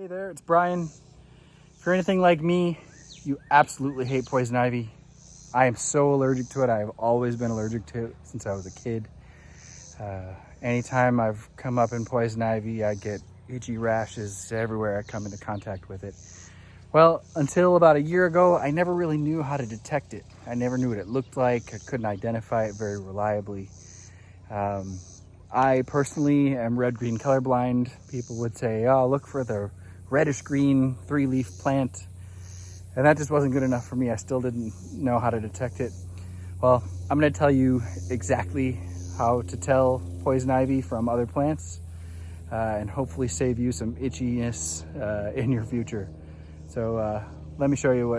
Hey there, it's Brian. If you're anything like me, you absolutely hate poison ivy. I am so allergic to it. I have always been allergic to it since I was a kid. Anytime I've come up in poison ivy, I get itchy rashes everywhere I come into contact with it. Well, until about a year ago, I never really knew how to detect it. I never knew what it looked like. I couldn't identify it very reliably. I personally am red-green colorblind. People would say, oh, look for the reddish-green three-leaf plant. And that just wasn't good enough for me. I still didn't know how to detect it. Well, I'm going to tell you exactly how to tell poison ivy from other plants and hopefully save you some itchiness in your future. So let me show you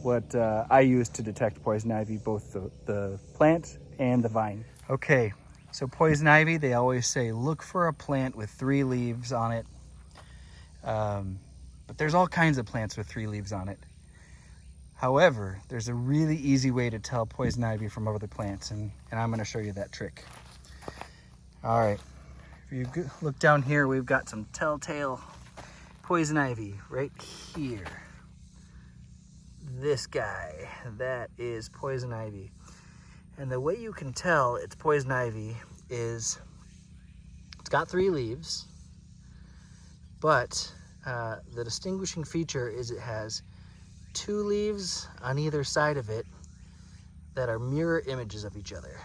what I use to detect poison ivy, both the plant and the vine. Okay, so poison ivy, they always say look for a plant with 3 leaves on it. But there's all kinds of plants with 3 leaves on it. However, there's a really easy way to tell poison ivy from other plants, and I'm going to show you that trick. All right, if you look down here, we've got some telltale poison ivy right here. This guy, that is poison ivy. And the way you can tell it's poison ivy is it's got 3 leaves, but the distinguishing feature is it has 2 leaves on either side of it that are mirror images of each other.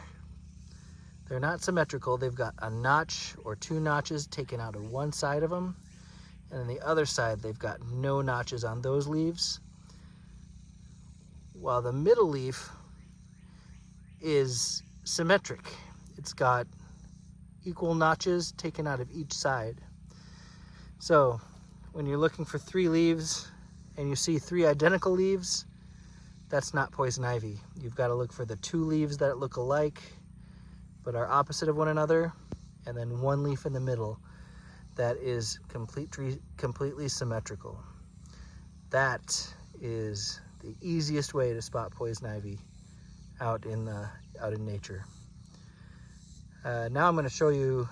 They're not symmetrical. They've got a notch or 2 notches taken out of one side of them, and on the other side they've got no notches on those leaves, while the middle leaf is symmetric. It's got equal notches taken out of each side. So when you're looking for 3 leaves and you see 3 identical leaves, that's not poison ivy. You've got to look for the 2 leaves that look alike but are opposite of one another, and then 1 leaf in the middle that is completely symmetrical. That is the easiest way to spot poison ivy out in nature. Now I'm going to show you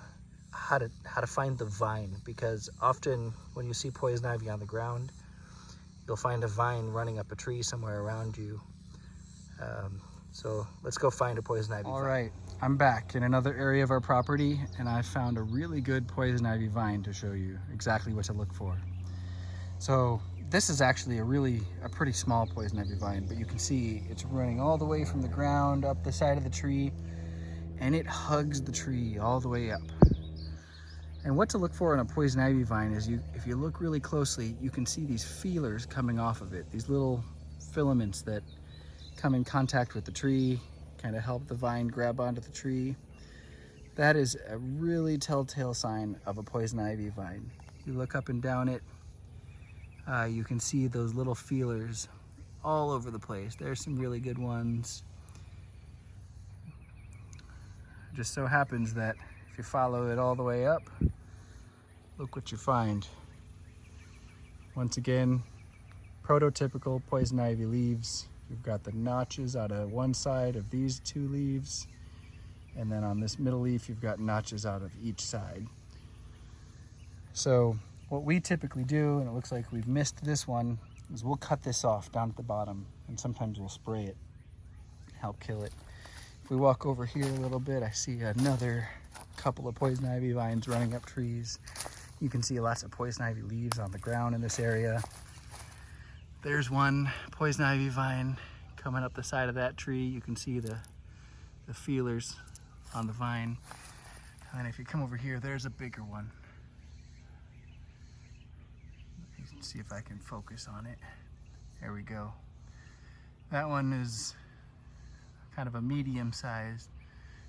how to find the vine, because often when you see poison ivy on the ground, you'll find a vine running up a tree somewhere around you. So let's go find a poison ivy vine. All right, I'm back in another area of our property, and I found a really good poison ivy vine to show you exactly what to look for. So this is actually a pretty small poison ivy vine, but you can see it's running all the way from the ground up the side of the tree, and it hugs the tree all the way up. And what to look for in a poison ivy vine is if you look really closely, you can see these feelers coming off of it, these little filaments that come in contact with the tree, kind of help the vine grab onto the tree. That is a really telltale sign of a poison ivy vine. You look up and down it, you can see those little feelers all over the place. There's some really good ones. It just so happens that if you follow it all the way up, look what you find. Once again, prototypical poison ivy leaves. You've got the notches out of one side of these 2 leaves, and then on this middle leaf you've got notches out of each side. So what we typically do, and it looks like we've missed this one, is we'll cut this off down at the bottom, and sometimes we'll spray it, help kill it. If we walk over here a little bit, I see another couple of poison ivy vines running up trees. You can see lots of poison ivy leaves on the ground in this area. There's one poison ivy vine coming up the side of that tree. You can see the feelers on the vine. And if you come over here, there's a bigger one. Let's see if I can focus on it. There we go. That one is kind of a medium-sized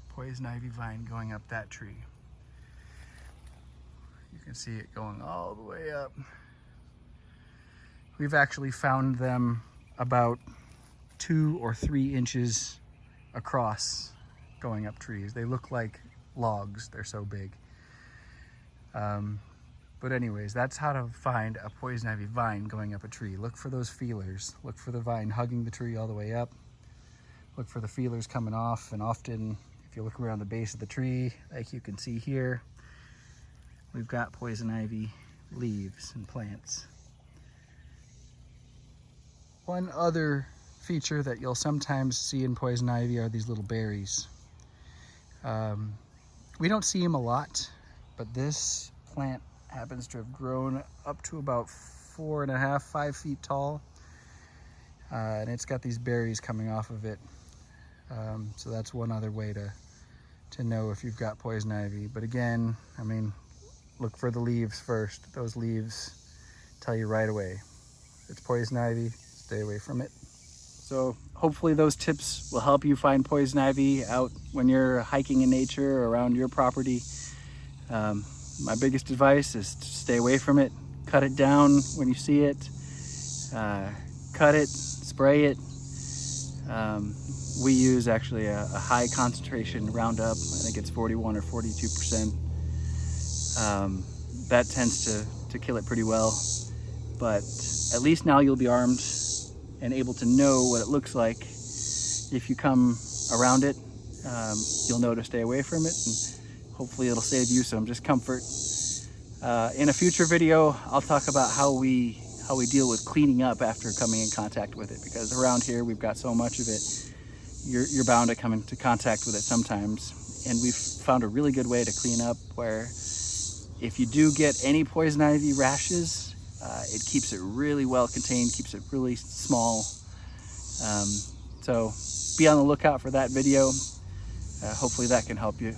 poison ivy vine going up that tree. You can see it going all the way up. We've actually found them about 2 or 3 inches across going up trees. They look like logs, they're so big. But anyways, that's how to find a poison ivy vine going up a tree. Look for those feelers. Look for the vine hugging the tree all the way up. Look for the feelers coming off, and often if you look around the base of the tree, like you can see here, we've got poison ivy leaves and plants. One other feature that you'll sometimes see in poison ivy are these little berries. We don't see them a lot, but this plant happens to have grown up to about 4.5, 5 feet tall. And it's got these berries coming off of it. So that's one other way to know if you've got poison ivy. But again, I mean, look for the leaves first. Those leaves tell you right away. If it's poison ivy, stay away from it. So hopefully those tips will help you find poison ivy out when you're hiking in nature or around your property. My biggest advice is to stay away from it. Cut it down when you see it. Cut it, spray it. We use actually a high concentration Roundup. I think it's 41 or 42%. That tends to kill it pretty well. But at least now you'll be armed and able to know what it looks like. If you come around it, you'll know to stay away from it, and hopefully it'll save you some discomfort. In a future video, I'll talk about how we deal with cleaning up after coming in contact with it, because around here we've got so much of it, you're bound to come into contact with it sometimes. And we've found a really good way to clean up where if you do get any poison ivy rashes, it keeps it really well contained, keeps it really small. So be on the lookout for that video. Hopefully that can help you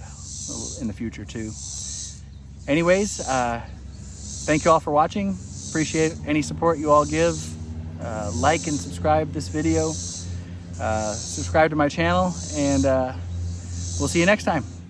in the future too. Anyways, thank you all for watching. Appreciate any support you all give. Like and subscribe this video. Subscribe to my channel, and we'll see you next time.